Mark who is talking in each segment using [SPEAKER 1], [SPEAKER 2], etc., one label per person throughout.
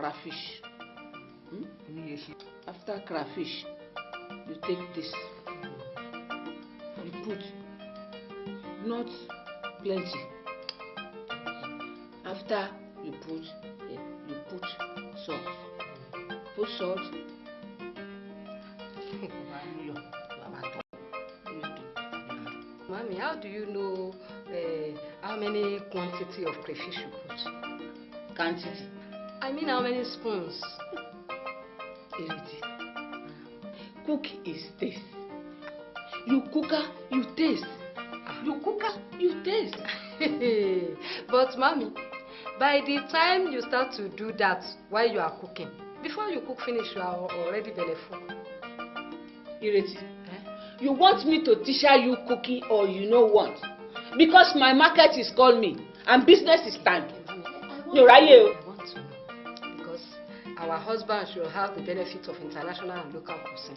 [SPEAKER 1] crayfish. After crayfish, you take this. You put not plenty. After you put salt. Put salt.
[SPEAKER 2] Mommy, how do you know how many quantity of crayfish you put?
[SPEAKER 1] Quantity?
[SPEAKER 2] I mean how many spoons?
[SPEAKER 1] Ireti. Cook is taste. You cooker, you taste. You cooker, you taste.
[SPEAKER 2] But mommy, by the time you start to do that while you are cooking, before you cook finish, you are already full.
[SPEAKER 1] Ireti, you want me to teach you cooking or you no want? Because my market is called me and business is time.
[SPEAKER 2] I want to know. Because our husband should have the benefit of international and local cuisine.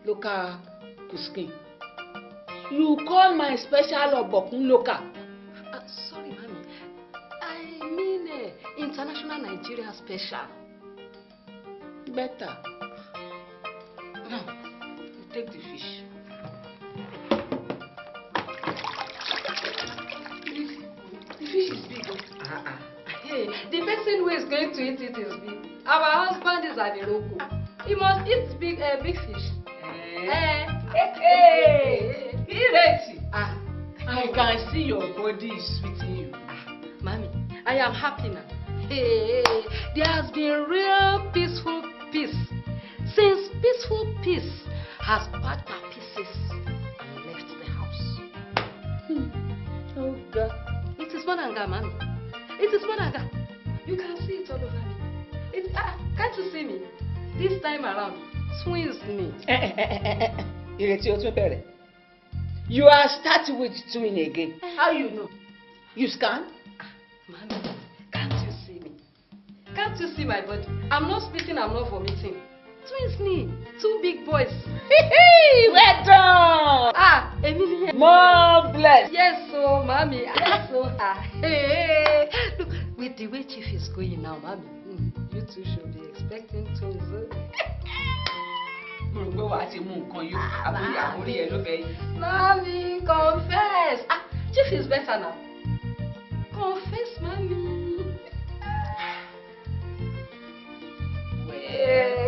[SPEAKER 1] Local cuisine? You call my special obokun local?
[SPEAKER 2] Sorry, mommy. I mean international Nigeria special.
[SPEAKER 1] Better. Now, you take the fish. The fish is big.
[SPEAKER 2] Hey, the person who is going to eat it is big. Our husband is an Iroko. He must eat big fish.
[SPEAKER 1] Hey, Ireti. I can see your body is sweeting you.
[SPEAKER 2] Mommy, I am happy now. Hey, there has been real peaceful peace. Since peaceful peace has packed her pieces and left the house.
[SPEAKER 1] Oh God.
[SPEAKER 2] It is Bonanga, mommy. It is Bonanga. You can see it all over me. Can't you see me? This time around, swings me.
[SPEAKER 1] You are starting with twin again. How you know? You scan?
[SPEAKER 2] Mommy, can't you see me? Can't you see my body? I'm not spitting, I'm not vomiting. Twins me, 2 big boys.
[SPEAKER 1] Well done!
[SPEAKER 2] Emilia.
[SPEAKER 1] More blessed.
[SPEAKER 2] Yes, so, mommy. Yes, so. Hey. Look, with the way Chief is going now, mommy, you two should be expecting twins. Mommy, confess. Chief is better now. Confess, mommy.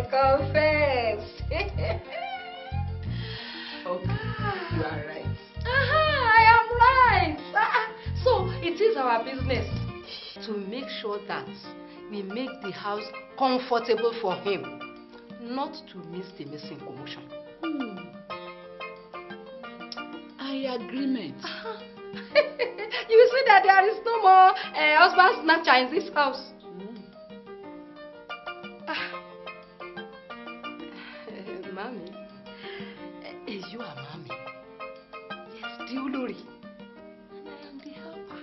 [SPEAKER 2] Confess.
[SPEAKER 1] Okay, you are right.
[SPEAKER 2] I am right. So it is our business to make sure that we make the house comfortable for him, not to miss the missing commotion.
[SPEAKER 1] I agreement.
[SPEAKER 2] You will see that there is no more husband snatcher in this house. Mommy, you are mommy. Yes, the Uluri. And I am the helper.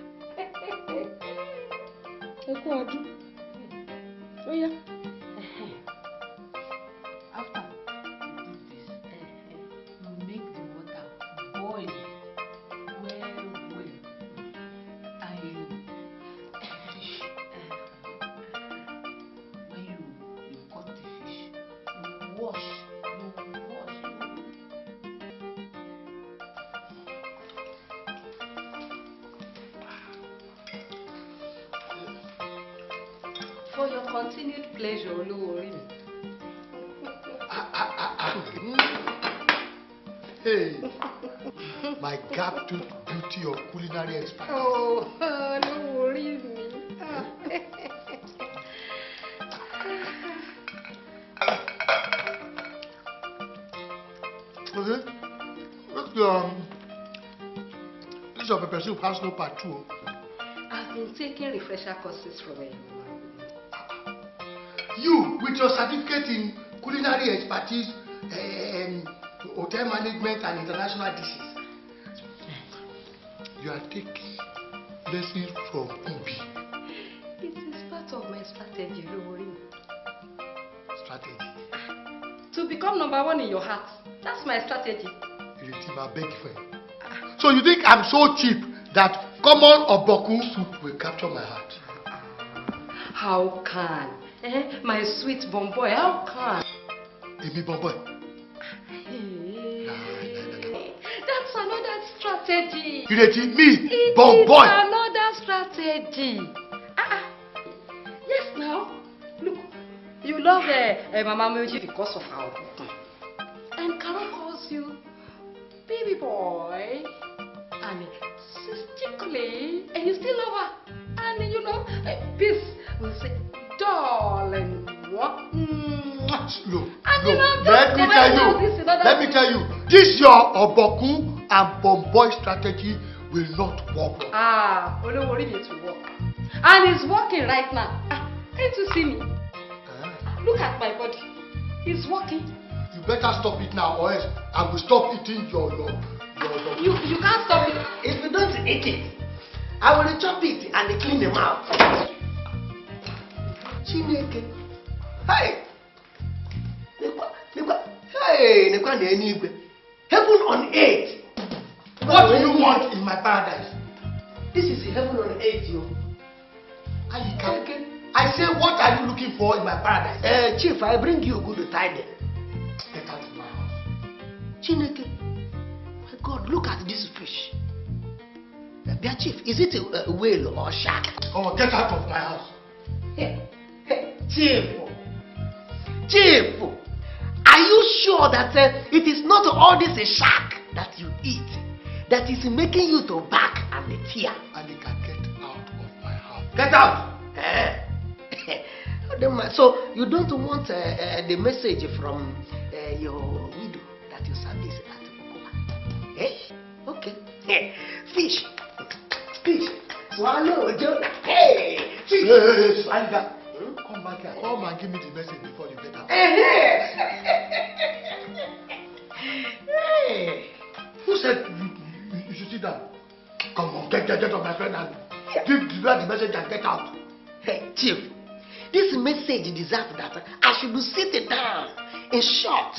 [SPEAKER 1] Oh yeah. After you do this, you make the water boil well. And you fish. When you cut the fish, you wash.
[SPEAKER 2] For your continued pleasure, Oluwori.
[SPEAKER 3] Hey, my gap-toothed beauty of culinary expertise.
[SPEAKER 2] Oh, Oluwori me.
[SPEAKER 3] Okay. This your pepper soup has no part 2.
[SPEAKER 2] I've been taking refresher courses from him.
[SPEAKER 3] You, with your certificate in culinary expertise, hotel management and international dishes, you are taking lessons from Ubi.
[SPEAKER 2] It is part of my strategy, Oluwori.
[SPEAKER 3] Strategy?
[SPEAKER 2] To become #1 in your heart. That's my strategy.
[SPEAKER 3] Ireti, I beg for you. So you think I'm so cheap that common oboku soup will capture my heart?
[SPEAKER 2] How can? My sweet bomboy, how can?
[SPEAKER 3] Emi bomboy.
[SPEAKER 2] That's another strategy.
[SPEAKER 3] Ireti, me,
[SPEAKER 2] It
[SPEAKER 3] bomboy.
[SPEAKER 2] is another strategy. Yes, now. Look, you love Mama Moji because of our cooking. And Carol calls you baby boy. And sisterly, and you still love her. And you know, Peace will say, darling, what?
[SPEAKER 3] Look,
[SPEAKER 2] And
[SPEAKER 3] look,
[SPEAKER 2] you know,
[SPEAKER 3] let me tell you, this your Obokun and bomboy strategy will not work.
[SPEAKER 2] Only worry me to work. And it's working right now. Can't you see me? Look at my body. It's working.
[SPEAKER 3] You better stop it now, or else I will stop eating your
[SPEAKER 2] You can't stop it.
[SPEAKER 4] If you don't eat it, I will chop it and clean them out. Chineke. Hey! Hey, heaven on earth.
[SPEAKER 3] What do you want in my paradise?
[SPEAKER 4] This is heaven on earth, yo.
[SPEAKER 3] I say, what are you looking for in my paradise?
[SPEAKER 4] Chief, I bring you good tidings.
[SPEAKER 3] Get out of my house.
[SPEAKER 4] Chineke. My God, look at this fish. Dear Chief, is it a whale or shark?
[SPEAKER 3] Oh, get out of my house.
[SPEAKER 4] Hey, Chief. Are you sure that it is not all this shark that you eat that is making you to back and tear?
[SPEAKER 3] Alika, get out of my house.
[SPEAKER 4] Get out! So you don't want the message from your widow that you service at Okowa? Okay. Fish. Swallow, Jonah. Hey!
[SPEAKER 3] Fish! Alika, come back here. Come and give me the message before you get out. Who said you should sit down? Come on, get on my friend and give the message and get out.
[SPEAKER 4] Hey, Chief, this message deserves that I should be sitting down. In short,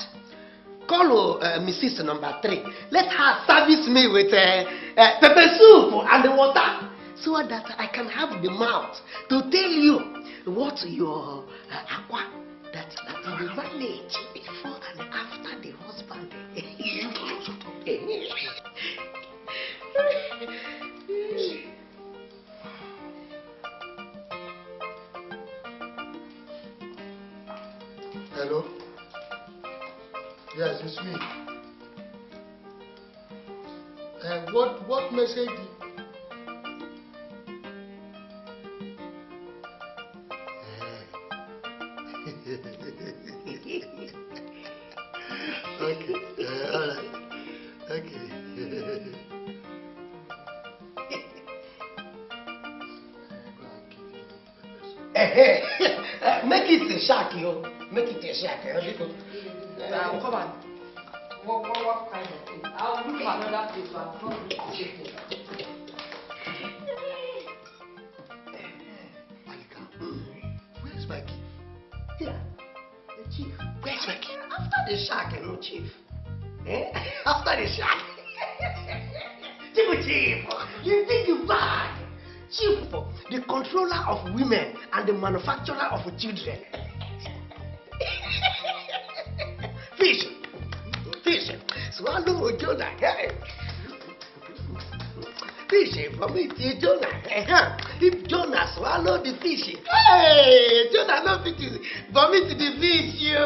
[SPEAKER 4] call Mrs. number 3. Let her service me with pepper soup and the water so that I can have the mouth to tell you what your aqua that you will manage before and after the husband.
[SPEAKER 3] Hello? Yes, it's me. What message? Okay, all right. Okay.
[SPEAKER 4] Make it a shark, yo. Make it a shark.
[SPEAKER 2] Come on. What kind of thing? I'll look for another place. I'll not look for chicken.
[SPEAKER 3] Alika, where's my key?
[SPEAKER 4] Yeah, the chief. Where's my key? After the shark, no chief. After the shark. Chief, you think you bad. Chief, the controller of women and the manufacturer of children. Fish. Swallow Jonah. Fish for me, Jonah. If Jonah swallow the fish, hey, Jonah no fit vomit the fish, you.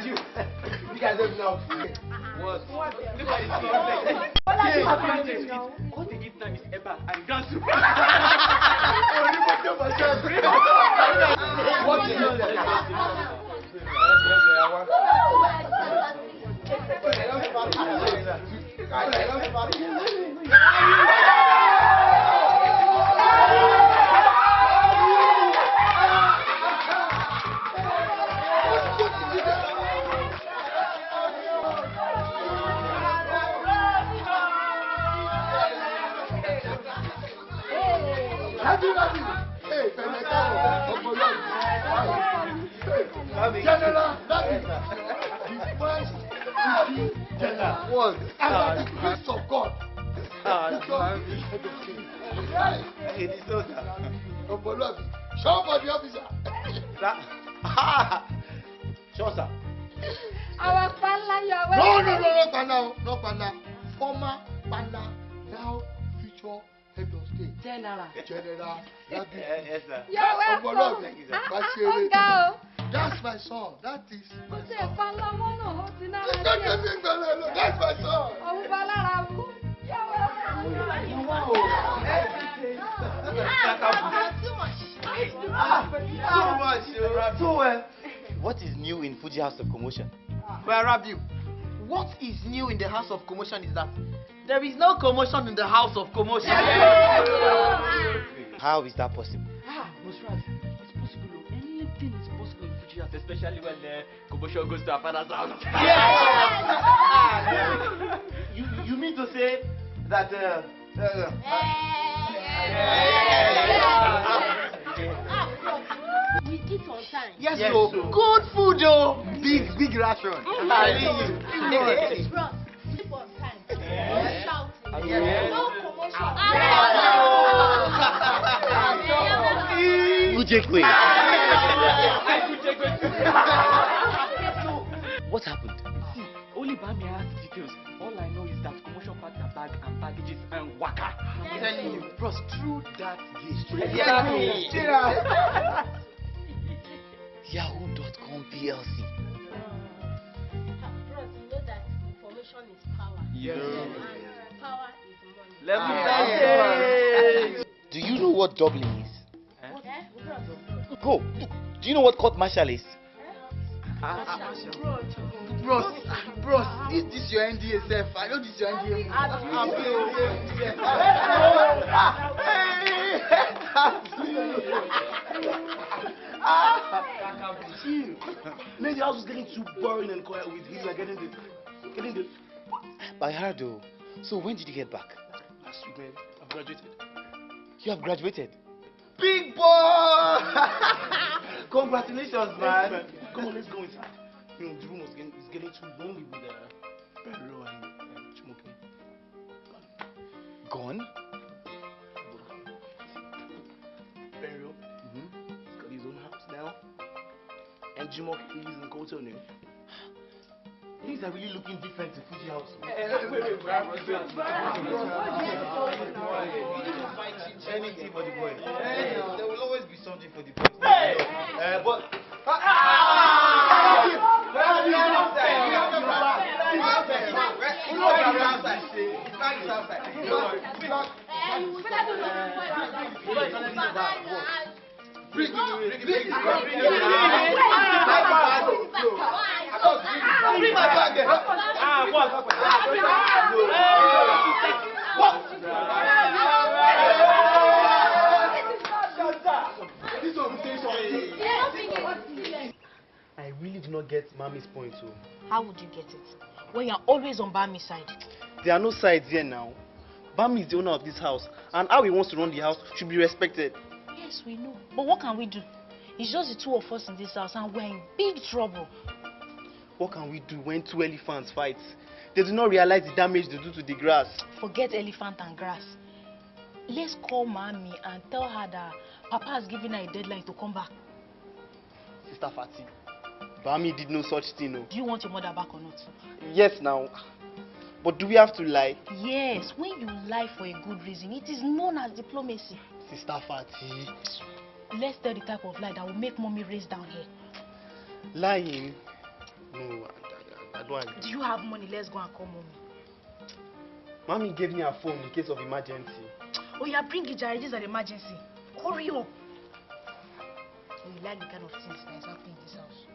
[SPEAKER 4] Chief.
[SPEAKER 3] You guys don't know.
[SPEAKER 5] What? Look at it. What they eat now is Eba and Gansu.
[SPEAKER 3] What is Hey, General, that is the first Fuji general.
[SPEAKER 5] What?
[SPEAKER 3] And by the grace of God.
[SPEAKER 5] It is so, sir.
[SPEAKER 3] Show for the officer.
[SPEAKER 5] Sir? Sure, sir.
[SPEAKER 2] Our Pala, you are
[SPEAKER 3] No,
[SPEAKER 2] welcome.
[SPEAKER 3] no, Pala. Former Pala, now future head of state.
[SPEAKER 2] General.
[SPEAKER 3] General.
[SPEAKER 5] Yes, sir.
[SPEAKER 2] You are welcome.
[SPEAKER 5] Thank you, sir.
[SPEAKER 2] Go.
[SPEAKER 3] That's my son. That is my
[SPEAKER 2] What's
[SPEAKER 3] son.
[SPEAKER 2] your Pala? No,
[SPEAKER 3] That's my son.
[SPEAKER 2] Oh, Pala, Rabu. You are welcome.
[SPEAKER 5] So, what is new in Fuji House of Commotion?
[SPEAKER 6] Well, Rabiu, what is new in the house of commotion is that there is no commotion in the house of commotion.
[SPEAKER 5] How is that possible?
[SPEAKER 6] Musrat, it's possible. Anything is possible in Fuji house, especially when the commotion goes to our father's house.
[SPEAKER 5] You mean to say that
[SPEAKER 7] We eat on time.
[SPEAKER 6] Yes,
[SPEAKER 5] Yes,
[SPEAKER 6] so
[SPEAKER 5] so.
[SPEAKER 6] good food, oh. Big ration.
[SPEAKER 7] Bros, sleep on time. No shouting. No commotion.
[SPEAKER 5] What happened?
[SPEAKER 6] See, only Bami asked details. All I know is that commotion packed her bag and baggages and waka. I'm telling you, bros, through that gate.
[SPEAKER 5] Yahoo.com PLC.
[SPEAKER 7] Bros, you know that information is power.
[SPEAKER 6] Yes.
[SPEAKER 7] And power is money.
[SPEAKER 6] Let me
[SPEAKER 5] Do you know what doubling is?
[SPEAKER 7] Okay?
[SPEAKER 5] Go. Do you know what court martial is?
[SPEAKER 6] Bros, this your NDA self. I know this your NDA.
[SPEAKER 8] Maybe I was getting too boring and quiet with him. Like getting the.
[SPEAKER 5] By Hardo. So when did you get back?
[SPEAKER 8] Last week, man. I've graduated.
[SPEAKER 5] You have graduated.
[SPEAKER 6] Big boy! Congratulations, man.
[SPEAKER 8] Come on, let's go inside. You know, the room is getting too lonely with Perlo and Chimoke.
[SPEAKER 5] Gone?
[SPEAKER 8] Perlo, he's got his own house now. And Jimoke is in Cotonou. Things are really looking different to Fuji House.
[SPEAKER 5] Anything for the boy. There will always be something for the boy. But
[SPEAKER 8] I really do not get Mommy's point, so.
[SPEAKER 9] How would you get it? When you're always on Bami's side.
[SPEAKER 8] There are no sides here now. Bami is the owner of this house, and how he wants to run the house should be respected.
[SPEAKER 9] Yes, we know. But what can we do? It's just the two of us in this house and we're in big trouble.
[SPEAKER 8] What can we do when two elephants fight? They do not realize the damage they do to the grass.
[SPEAKER 9] Forget elephant and grass. Let's call Mommy and tell her that Papa has given her a deadline to come back.
[SPEAKER 8] Sister Fatih, Bami did no such thing. No.
[SPEAKER 9] Do you want your mother back or not?
[SPEAKER 8] Yes, now. But do we have to lie?
[SPEAKER 9] Yes, when you lie for a good reason, it is known as diplomacy.
[SPEAKER 8] Sister Fatih.
[SPEAKER 9] Let's tell the type of lie that will make Mommy race down here.
[SPEAKER 8] Lying? No, I don't agree.
[SPEAKER 9] Do you have money? Let's go and call Mommy.
[SPEAKER 8] Mommy gave me her phone in case of emergency.
[SPEAKER 9] Oh yeah, bring it, Jerry. This is an emergency. Hurry up. You like the kind of things that is happening in this house.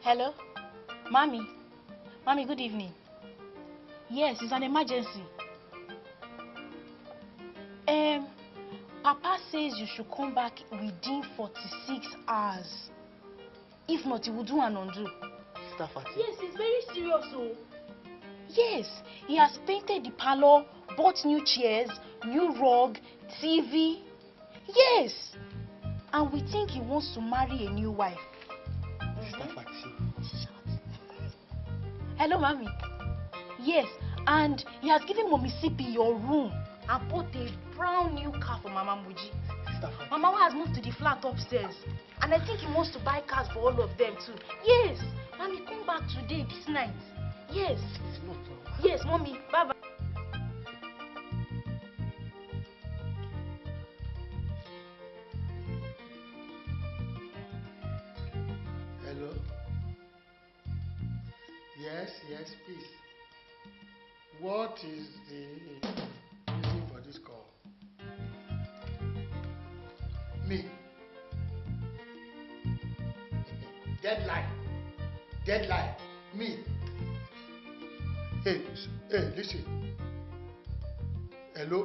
[SPEAKER 9] Hello? Mommy? Mommy, good evening. Yes, it's an emergency. Papa says you should come back within 46 hours. If not, he will do an undo.
[SPEAKER 8] Sister Fati.
[SPEAKER 9] Yes, it's very serious. Oh. Yes, he has painted the parlor, bought new chairs, new rug, TV. Yes. And we think he wants to marry a new wife.
[SPEAKER 8] Sister Fati.
[SPEAKER 9] Hello, Mommy. Yes, and he has given Mommy Sippy your room and bought a brand new car for Mama Moji. Mama has moved to the flat upstairs. And I think he wants to buy cars for all of them too. Yes. Mommy, come back today, this night. Yes. Yes, Mommy. Bye-bye.
[SPEAKER 3] Hello? Yes, please. What is the reason for this call? Me. Deadline. Me. Hey, listen. Hello?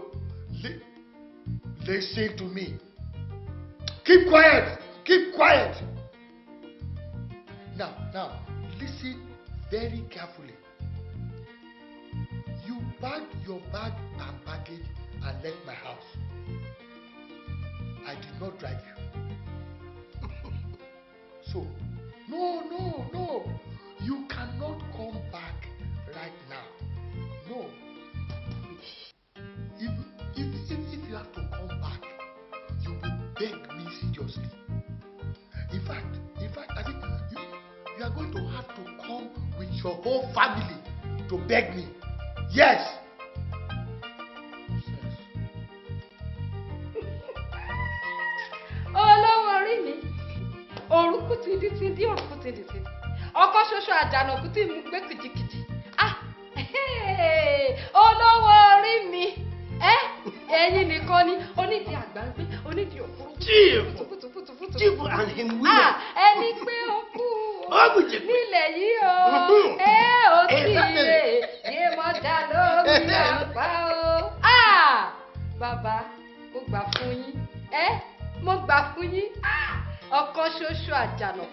[SPEAKER 3] Listen to me. Keep quiet. Now, listen very carefully. You packed your bag and baggage and left my house. I did not drive you. So, no. You cannot come back right now. No. If you have to come back, you will beg me seriously. In fact, I think you are going to have to come with your whole family to beg me. Yes.
[SPEAKER 2] Olówó orí mi, orúkú tìdí, orúkú tìdí. Ọkọ ṣoṣo àjànàkú tí mú gbé kìjìkìjì. Olówó orí mi, ẹ̀yin nìkan ni onídìí àgbáńgbé, onídìí òkúrú.
[SPEAKER 8] Chief and him women.
[SPEAKER 2] Ẹni pé ó kú nílẹ̀ yìí o, ó sì yé mọ́jà lórí àpá o. Bàbá, mo gbà fún yín. Mo gbà fún yín. Ọkọ ṣoṣo àjànàkú.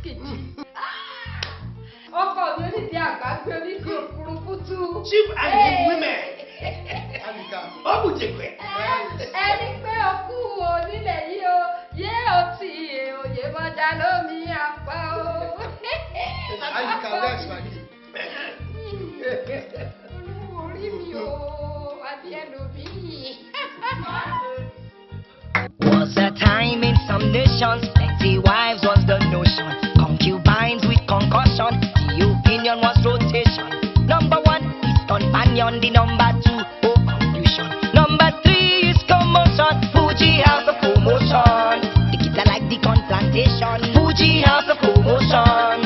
[SPEAKER 2] Kìjì. Ọkọ mi onídìí àgbágbé onídìí òfurufú.
[SPEAKER 8] Chief and him women.
[SPEAKER 2] Ẹni pé ọkú onílẹ̀ yìí o, yé ọtí òye mọ́jà lómi àpá o. Olówó orí mi o, adìẹ lómi.
[SPEAKER 10] Was a time in some nations, plenty wives was the notion. Concubines with concussion, the opinion was rotation. Number 1 is companion, the number 2, confusion. Number 3 is commotion, Fuji house of commotion. The kids are like the plantation, Fuji house of commotion.